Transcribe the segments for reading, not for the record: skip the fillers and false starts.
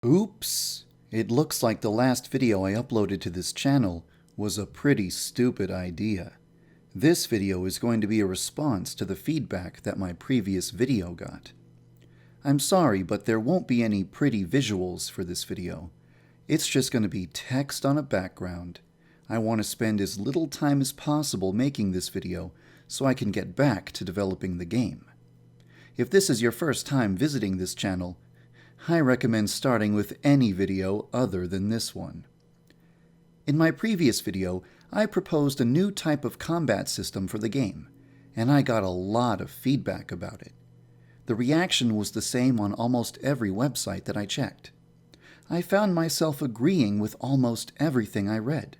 Oops! It looks like the last video I uploaded to this channel was a pretty stupid idea. This video is going to be a response to the feedback that my previous video got. I'm sorry, but there won't be any pretty visuals for this video. It's just going to be text on a background. I want to spend as little time as possible making this video so I can get back to developing the game. If this is your first time visiting this channel, I recommend starting with any video other than this one. In my previous video, I proposed a new type of combat system for the game, and I got a lot of feedback about it. The reaction was the same on almost every website that I checked. I found myself agreeing with almost everything I read.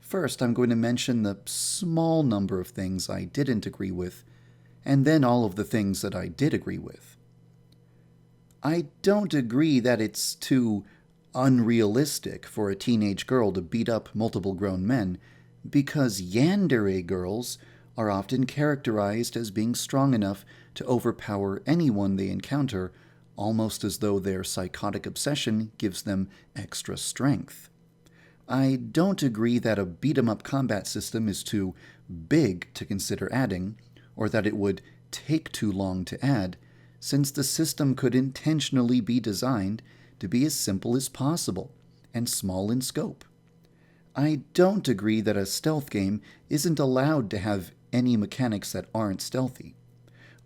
First, I'm going to mention the small number of things I didn't agree with, and then all of the things that I did agree with. I don't agree that it's too unrealistic for a teenage girl to beat up multiple grown men, because yandere girls are often characterized as being strong enough to overpower anyone they encounter, almost as though their psychotic obsession gives them extra strength. I don't agree that a beat-em-up combat system is too big to consider adding, or that it would take too long to add, since the system could intentionally be designed to be as simple as possible and small in scope. I don't agree that a stealth game isn't allowed to have any mechanics that aren't stealthy.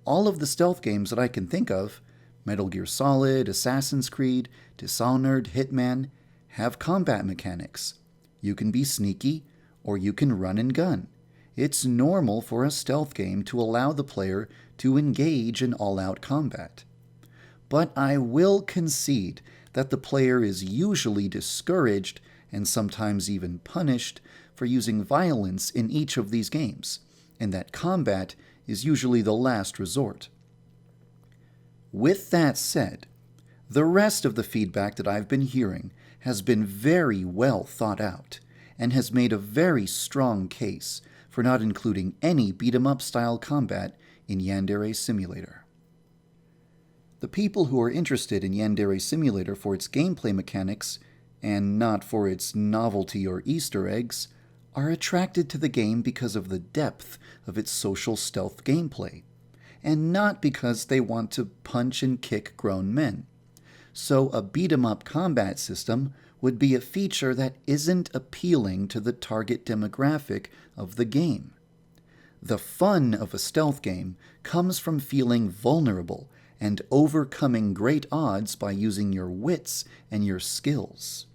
All of the stealth games that I can think of, Metal Gear Solid, Assassin's Creed, Dishonored, Hitman, have combat mechanics. You can be sneaky, or you can run and gun. It's normal for a stealth game to allow the player to engage in all-out combat. But I will concede that the player is usually discouraged and sometimes even punished for using violence in each of these games, and that combat is usually the last resort. With that said, the rest of the feedback that I've been hearing has been very well thought out and has made a very strong case for not including any beat-em-up style combat in Yandere Simulator. The people who are interested in Yandere Simulator for its gameplay mechanics, and not for its novelty or Easter eggs, are attracted to the game because of the depth of its social stealth gameplay, and not because they want to punch and kick grown men. So a beat-em-up combat system would be a feature that isn't appealing to the target demographic of the game. The fun of a stealth game comes from feeling vulnerable and overcoming great odds by using your wits and your skills.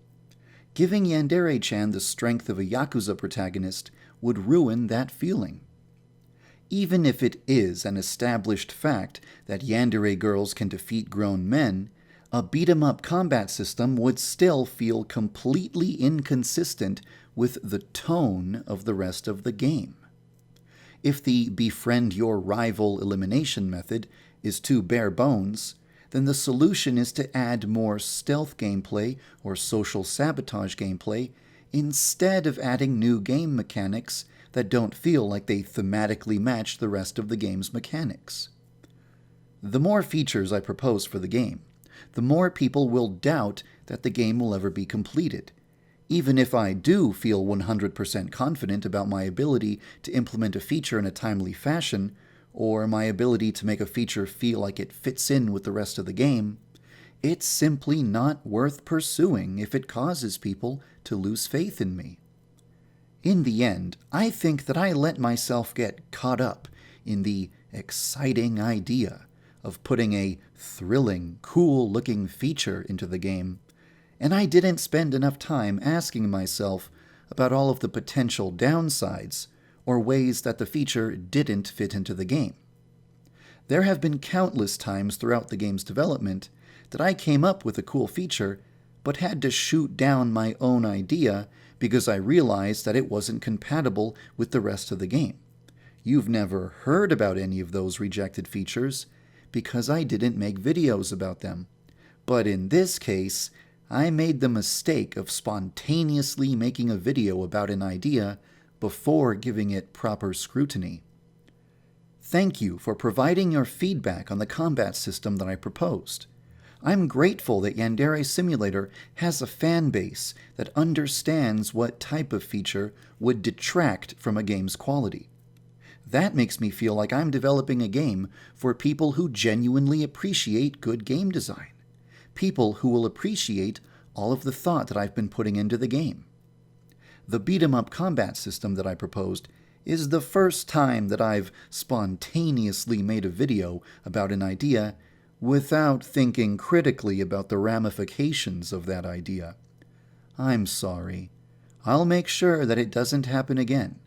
Giving Yandere-chan the strength of a Yakuza protagonist would ruin that feeling. Even if it is an established fact that yandere girls can defeat grown men, a beat-em-up combat system would still feel completely inconsistent with the tone of the rest of the game. If the befriend your rival elimination method is too bare bones, then the solution is to add more stealth gameplay or social sabotage gameplay instead of adding new game mechanics that don't feel like they thematically match the rest of the game's mechanics. The more features I propose for the game, the more people will doubt that the game will ever be completed. Even if I do feel 100% confident about my ability to implement a feature in a timely fashion, or my ability to make a feature feel like it fits in with the rest of the game, it's simply not worth pursuing if it causes people to lose faith in me. In the end, I think that I let myself get caught up in the exciting idea of putting a thrilling, cool-looking feature into the game, and I didn't spend enough time asking myself about all of the potential downsides or ways that the feature didn't fit into the game. There have been countless times throughout the game's development that I came up with a cool feature, but had to shoot down my own idea because I realized that it wasn't compatible with the rest of the game. You've never heard about any of those rejected features because I didn't make videos about them. But in this case, I made the mistake of spontaneously making a video about an idea before giving it proper scrutiny. Thank you for providing your feedback on the combat system that I proposed. I'm grateful that Yandere Simulator has a fan base that understands what type of feature would detract from a game's quality. That makes me feel like I'm developing a game for people who genuinely appreciate good game design. People who will appreciate all of the thought that I've been putting into the game. The beat-em-up combat system that I proposed is the first time that I've spontaneously made a video about an idea without thinking critically about the ramifications of that idea. I'm sorry. I'll make sure that it doesn't happen again.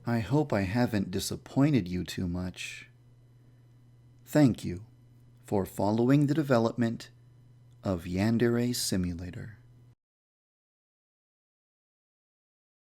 I hope I haven't disappointed you too much. Thank you for following the development of Yandere Simulator.